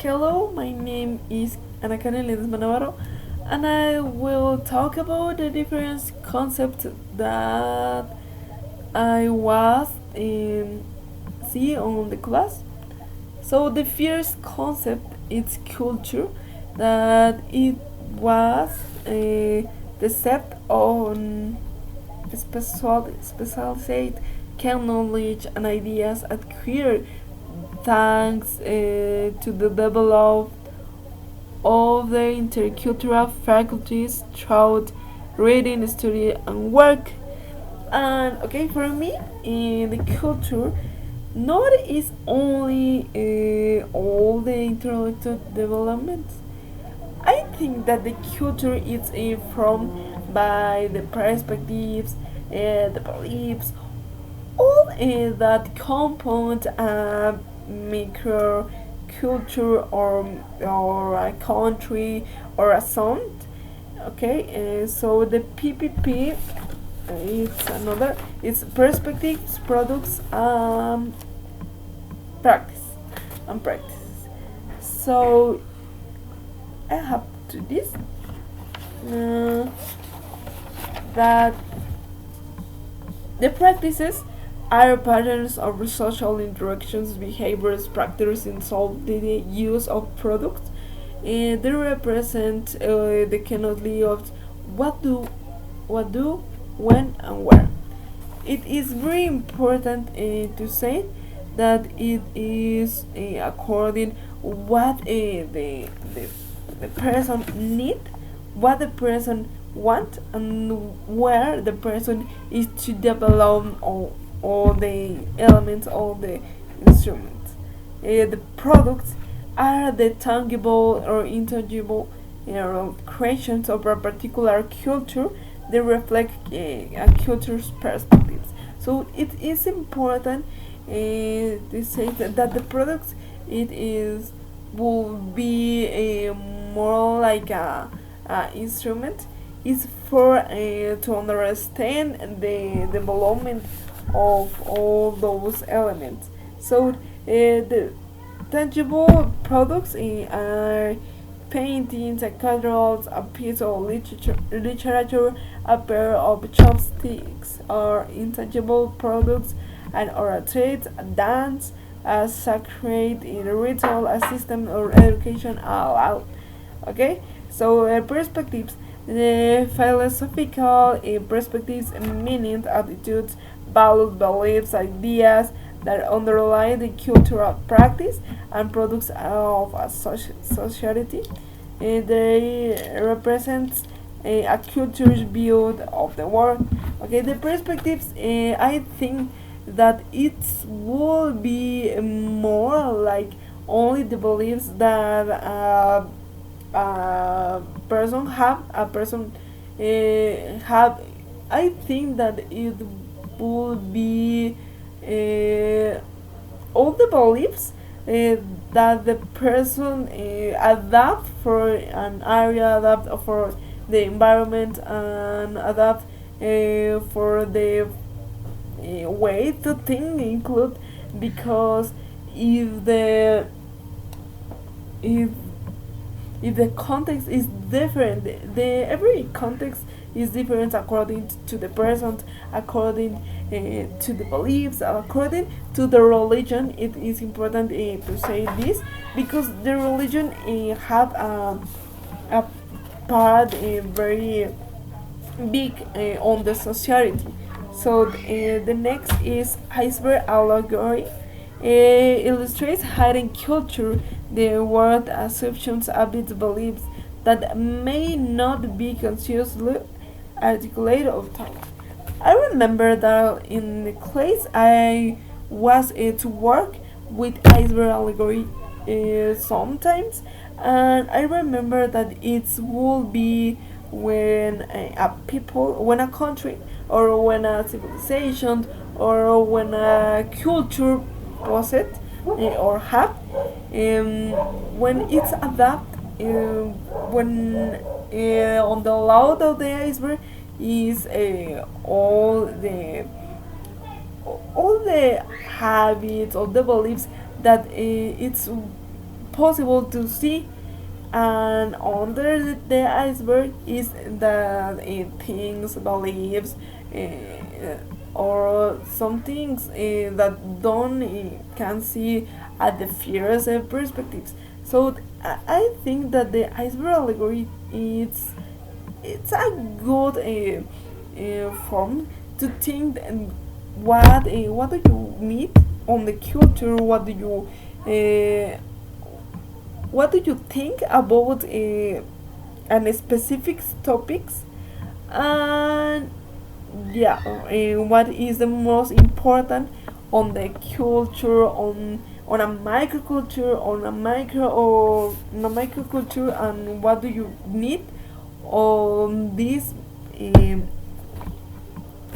Hello, my name is Ledesma Navarro, and I will talk about the different concepts that I was see on the class. So the first concept is culture, that it was the set on specialized knowledge and ideas acquired thanks to the development of the intercultural faculties throughout reading, study, and work. And okay, for me, in the culture, not is only all the intellectual development. I think that the culture is informed by the perspectives, the beliefs, all that compound a micro culture or a country or a zone. Okay, so the PPP it's another. It's perspectives, products, practice, and practice. So I have to this uh, that the practices are patterns of social interactions, behaviors, practices involve the use of products. They represent the chronology of what do, when, and where. It is very important to say that it is according what the person need, what the person want, and where the person is to develop all the elements, all the instruments. The products are the tangible or intangible creations of a particular culture. They reflect a culture's perspectives. So it is important to say that the products it is will be a more like a instrument is for to understand the development of all those elements. So the tangible products are paintings, a cathedrals, a piece of literature, a pair of chopsticks, or intangible products, and or a trade, a dance, a sacred in a ritual, a system or education allowed. Okay, so perspectives, the philosophical perspectives, meaning, attitudes, values, beliefs, ideas that underlie the cultural practice and products of a society. They represent a culture's view of the world. Okay, the perspectives. I think that it will be more like only the beliefs that a person have. A person have. I think that it will be all the beliefs that the person adapt for an area, adapt for the environment, and adapt for the way to think include because if the if if the context is different, the every context is different according to the person, according to the beliefs, according to the religion. It is important to say this because the religion have a part very big on the society. So the next is iceberg allegory. Illustrates hidden culture, the word assumptions, habits, beliefs that may not be consciously articulated or taught. I remember that in the class I was to work with iceberg allegory sometimes, and I remember that it will be when a people, when a country, or when a civilization, or when a culture possess or have, when it's adapt, when on the loud of the iceberg is all the habits, all the beliefs that it's impossible to see, and under the iceberg is the things, beliefs, or some things that don't can see at the first perspectives. So I think that the iceberg allegory it's a good form to think and what do you need on the culture, uh, what do you think about an specific topics, and yeah, what is the most important on the culture, on a microculture, on a micro or on a microculture, and what do you need on this um,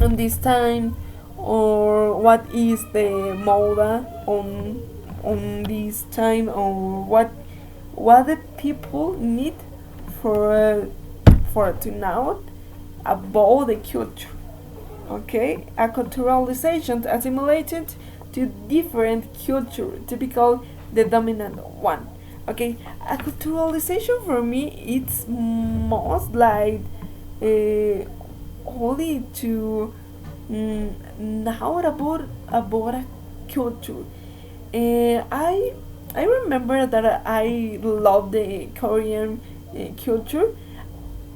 on this time, or what is the moda on this time, or what the people need for to know about the culture. Okay, a culturalization assimilated to different culture, typical the dominant one. Okay, a culturalization for me it's most like uh, only to know about a culture. I remember that I love the Korean culture,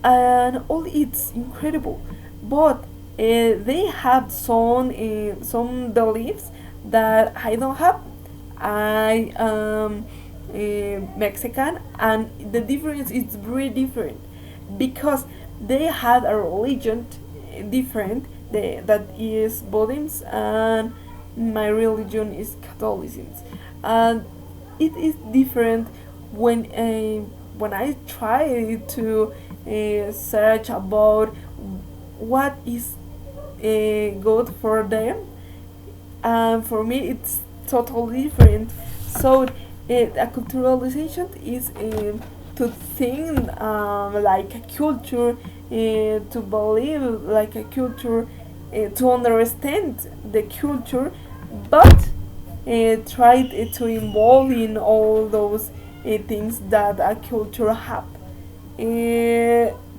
and all it's incredible, but they have some beliefs that I don't have. I am Mexican, and the difference is very different because they had a religion different, that is Buddhism, and my religion is Catholicism, and it is different when I try to search about what is good for them, and for me it's totally different. So a culturalization is to think like a culture, to believe like a culture, to understand the culture, but try to involve in all those things that a culture have.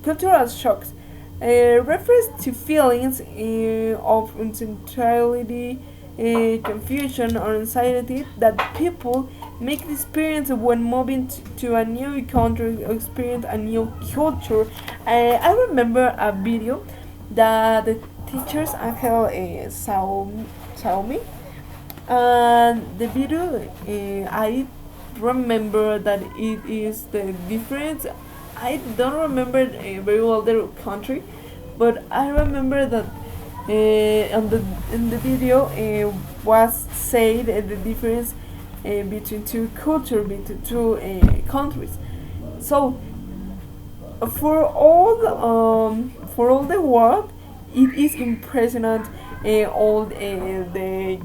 Cultural shocks refers to feelings of uncertainty, confusion, or anxiety that people make experience when moving to a new country or experience a new culture. I remember a video that the teachers Angel saw me, and the video I remember that it is the difference. I don't remember very well the country, but I remember that on the in the video was said the difference between two cultures, between two countries. So for all the world, it is impressionant all the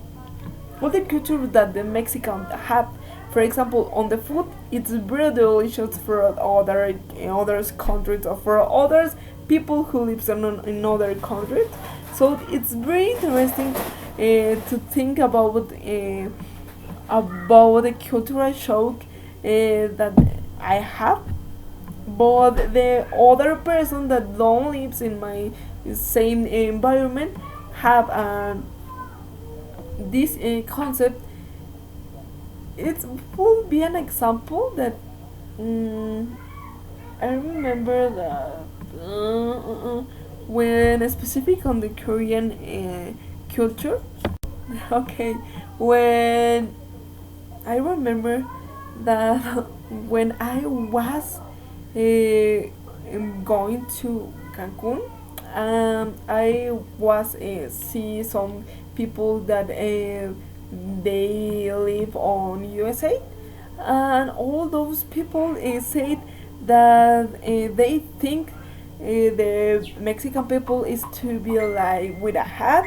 culture that the Mexicans have. For example, on the food, it's very delicious for others countries, or for others people who lives in other countries. So it's very interesting to think about the cultural shock that I have, but the other person that don't lives in my same environment have this concept. It will be an example that I remember that when specific on the Korean culture. Okay, when I remember that when I was going to Cancun, I was see some people that they live on USA, and all those people said that they think the Mexican people is to be like with a hat,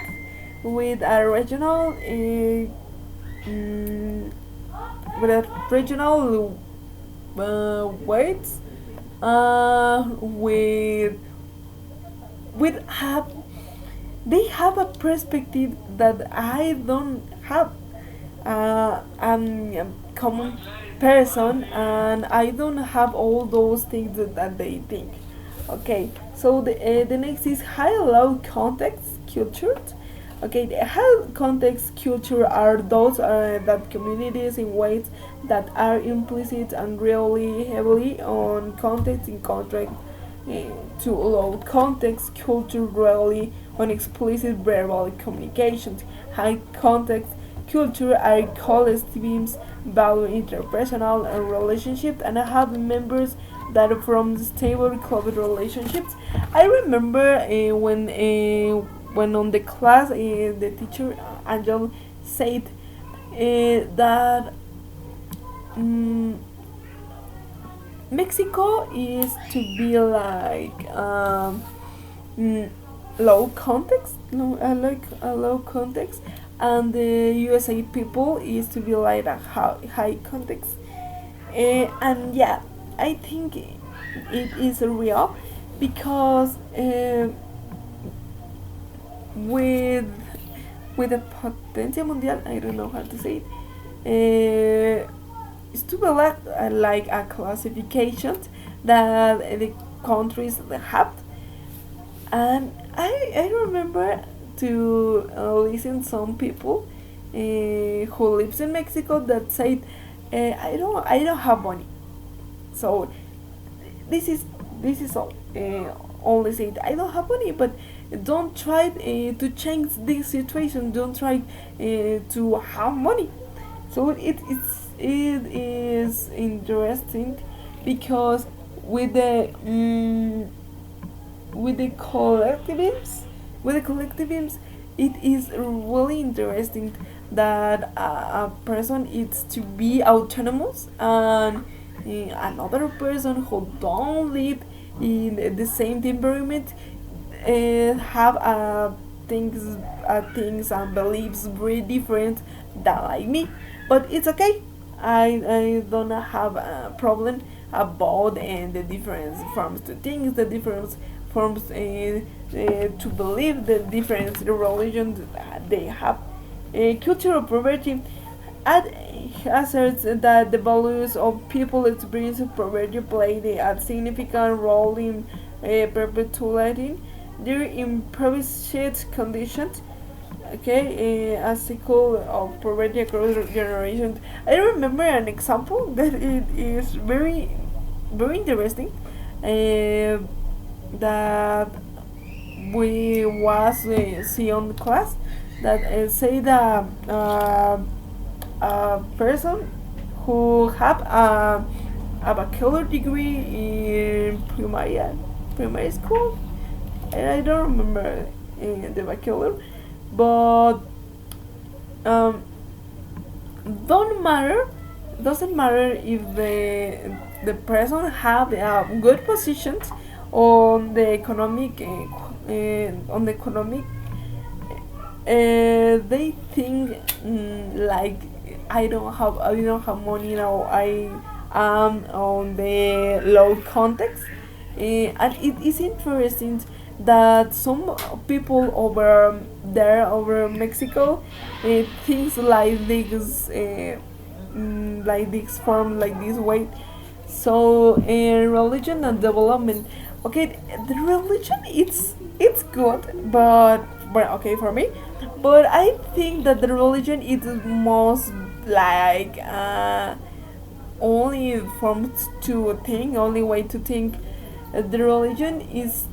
with a regional with a regional weights, with have they have a perspective that I don't have. I'm a common person and I don't have all those things that they think. Okay, so the next is high low context cultures. Okay, the high context culture are those that communities in ways that are implicit and really heavily on context in contrast to low context culture really on explicit verbal communications. High context culture are collectives value interpersonal relationships and have members that are from stable close relationships. I remember when on the class the teacher Angel said that um, Mexico is to be like mm, low context, no, like a low context, and the USA people is to be like a high context. And yeah, I think it is real because with with the potencia mundial, I don't know how to say it. It's to be like a classification that the countries have, and I remember to listen some people who lives in Mexico that said I don't have money, so this is this is all. Only said I don't have money, but don't try to change this situation. Don't try to have money. So it is interesting because with the with the collectivisms it is really interesting that a person is to be autonomous and another person who don't live in the same environment have things and beliefs very different than like me, but it's okay. I don't have a problem about the different forms to think, the different forms to believe, the different religions that they have. Cultural poverty asserts that the values of people experiencing poverty play a significant role in perpetuating their impoverished conditions. Okay, a cycle of poverty across generations. I remember an example that it is very interesting. That we was see on class that say that a person who have a bachelor degree in primary school. I don't remember the bachelor, but um, don't matter doesn't matter if the person have good positions on the economic they think like I don't have money now. I am on the low context, and it is interesting that some people over there over Mexico things like this form like this way. So religion and development. Okay, the religion it's good, but okay for me. But I think that the religion is most like only form to think, only way to think. The religion is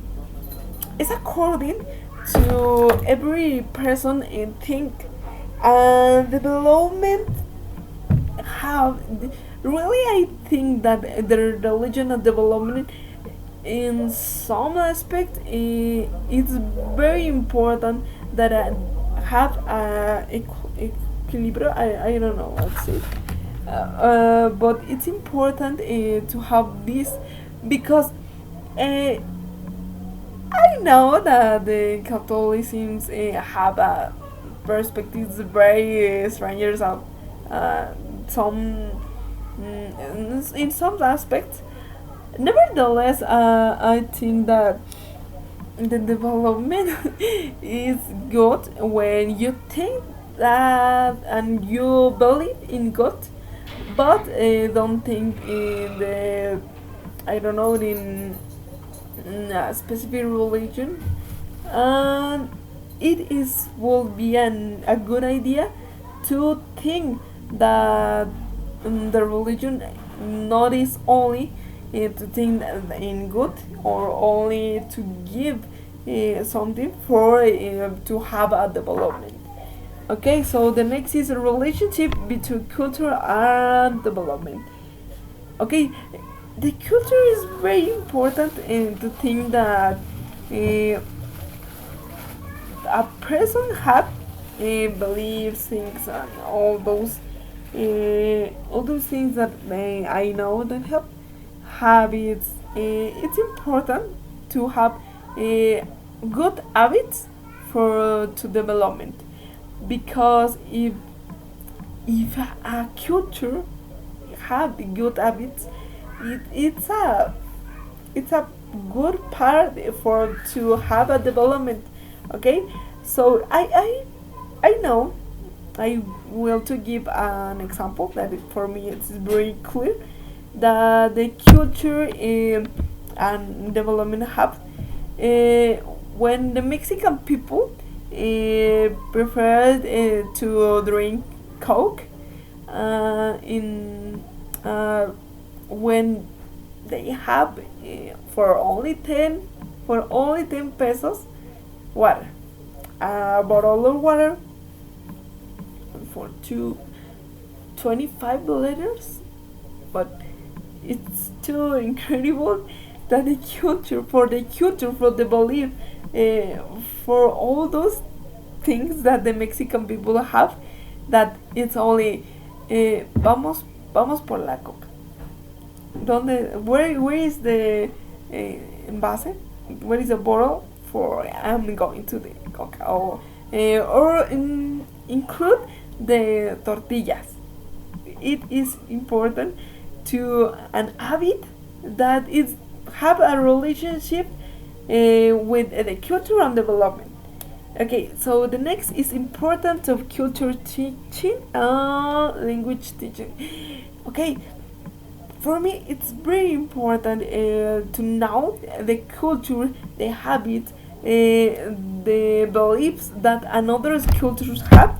according to every person in think, and development have really I think that the religion and development in some aspect it's very important that have equilibrium. I don't know what's it but it's important to have this because uh, I know that the Catholicism have perspectives very strangers of some in some aspects. Nevertheless, I think that the development is good when you think that and you believe in God, but don't think in the, I don't know, in a specific religion, and it is will be a good idea to think that the religion not is only to think in good, or only to give something for to have a development. Okay, so the next is a relationship between culture and development. Okay, the culture is very important, and to think that a person have beliefs, things, and all those things that I know that help habits. It's important to have good habits for to development, because if a culture have good habits, it's a good part for to have a development. Okay, so I know I will to give an example that for me it's very clear that the culture and development have when the Mexican people preferred to drink Coke in when they have for only 10 pesos water, a bottle of water for 25 liters. But it's too incredible that the culture for the belief for all those things that the Mexican people have, that it's only vamos por la coca. Where is the envase? Where is the bottle for I'm going to the coca? Or include the tortillas. It is important to an habit that is have a relationship with the culture and development. Okay, so the next is importance of culture teaching, language teaching. Okay, for me it's very important to know the culture, the habits, the beliefs that another cultures have,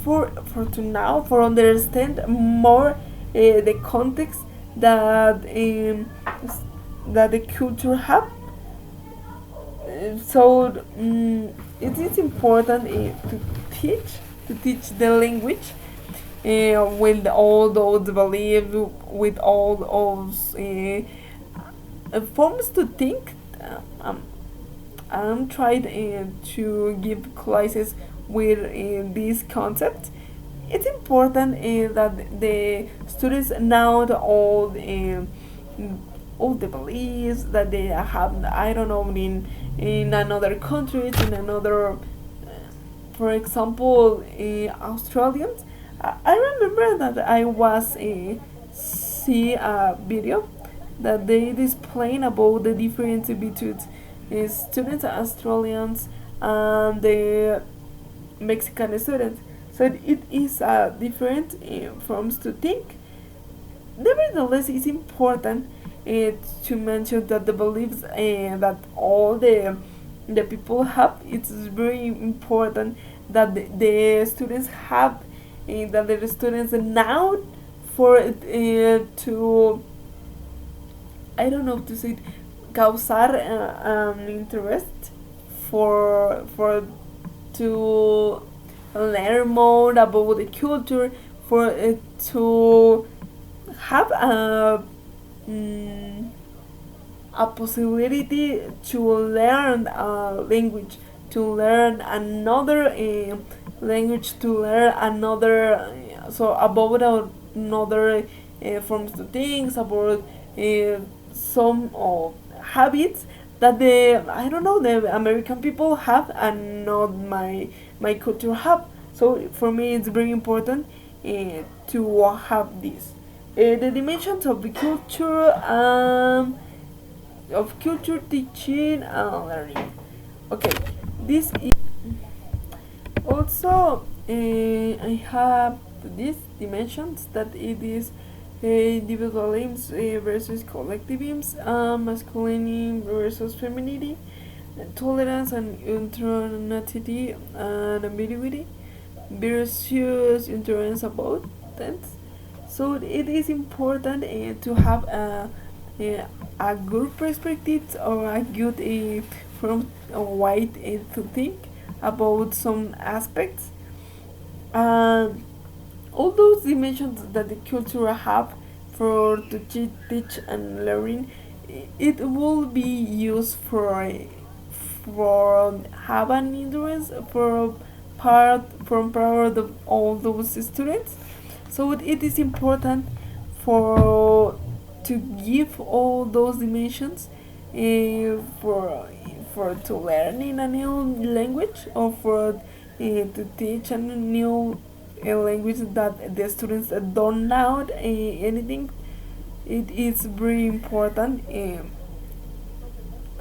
for to know, for understand more the context that the culture have. So it is important to teach the language with all those beliefs, with all those forms to think. I'm trying to give classes with these concepts. It's important that the students know all the beliefs that they have. I don't know, in another countries, in another, for example, Australians. I remember that I was see a video that they displaying about the difference between students Australians and the Mexican students. So it is different forms to think. Nevertheless, it's important to mention that the beliefs that all the people have, it's very important that the students have, that the students now for to, I don't know to say it, causar interest for to learn more about the culture, for to have a possibility to learn a language, to learn another language, to learn another so about another forms of things, about some habits that the, I don't know, the American people have and not my culture have. So for me, it's very important to have this. The dimensions of the culture, of culture teaching and learning. Okay, this is also I have these dimensions that it is individualism versus collectivism, masculinity versus femininity, tolerance and internationality and ambiguity versus intolerance about things. So it is important to have a good perspective or a good from a white to think about some aspects. And all those dimensions that the culture have for to teach and learning, it will be used for have an influence for part of all those students. So it is important for to give all those dimensions for to learn in a new language or for to teach a new language that the students don't know anything. It is very important.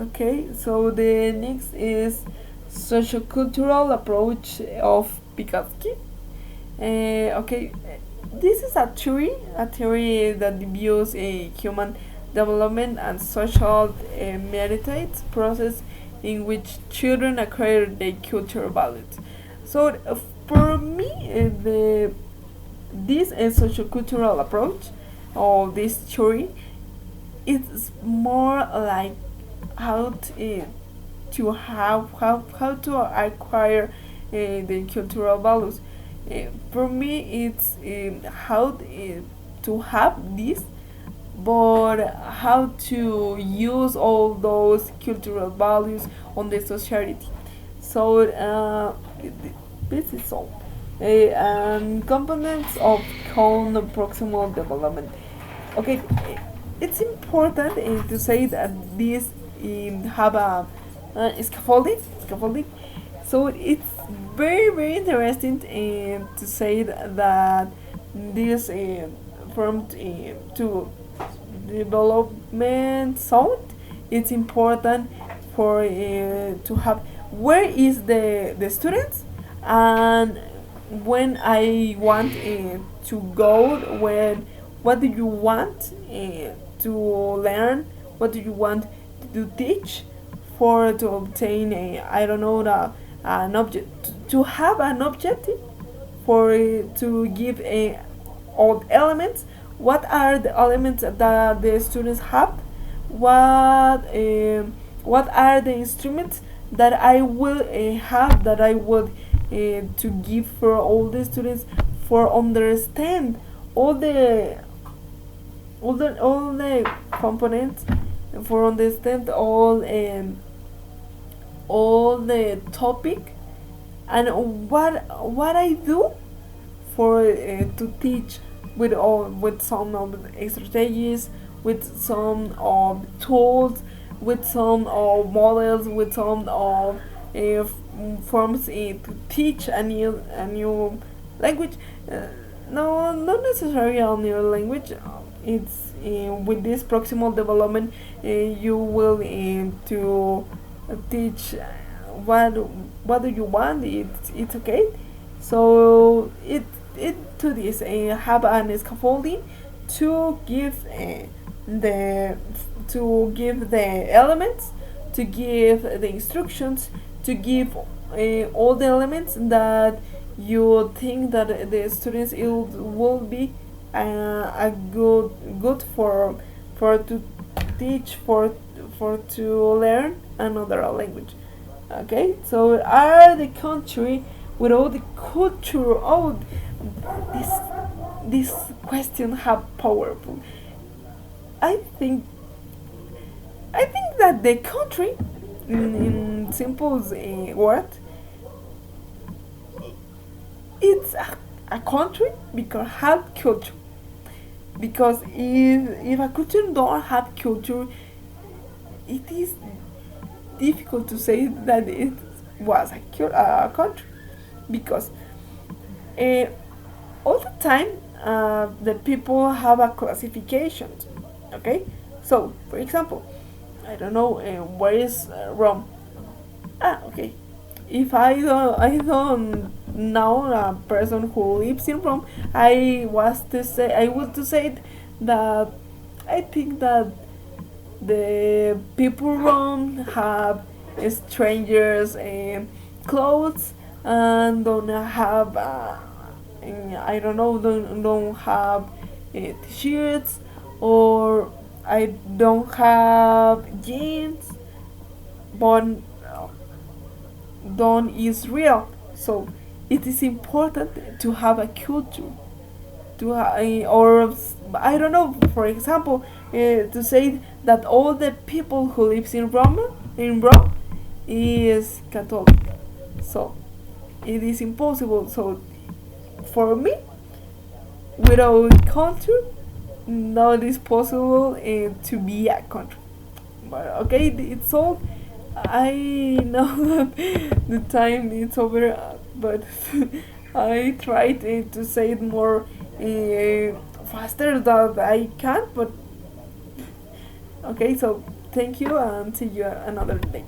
Okay, so the next is sociocultural approach of Pikatski. Okay, this is a theory that views a human development and social meditate process in which children acquire their cultural values. So for me, the this sociocultural approach or this theory is more like how how to acquire the cultural values. For me, it's how to have this, but how to use all those cultural values on the society. So this is all. Components of cone proximal development. Okay, it's important to say that these have a scaffolding. So it's very interesting to say that this from to development sound. It's important for to have where is the students and when I want to go when what do you want to learn, what do you want to teach for to obtain a I don't know an object to have an objective for to give a all elements. What are the elements that the students have? What are the instruments that I will have that I would to give for all the students for understand all the all the components for understand all the topic and what I do for to teach with all with some of the strategies, with some of tools, with some of models, with some of forms to teach a new language. No, not necessarily a new language. It's with this proximal development, you will to teach what do you want. It's okay. So it to this have an scaffolding to give the to give the elements, to give the instructions, to give all the elements that you think that the students it will be a good for to teach for to learn another language. Okay, so are the country without the culture? Oh, this question have powerful. I think I think that the country, in simple word, it's a country because have culture. Because if a culture don't have culture, it is difficult to say that it was a country because uh, all the time the people have a classification. Okay, so for example, I don't know where is Rome. Ah, okay, if I don't know a person who lives in Rome, I would to say that I think that the people Rome have strangers clothes and don't have I don't know, don't have t-shirts, or I don't have jeans, but don't is real. So it is important to have a culture, or I don't know. For example, to say that all the people who lives in Rome is Catholic. So it is impossible. So for me, without culture, not is possible to be a country. But okay, it's all. I know that the time is over, but I tried to say it more faster than I can. But okay, so thank you and see you another day.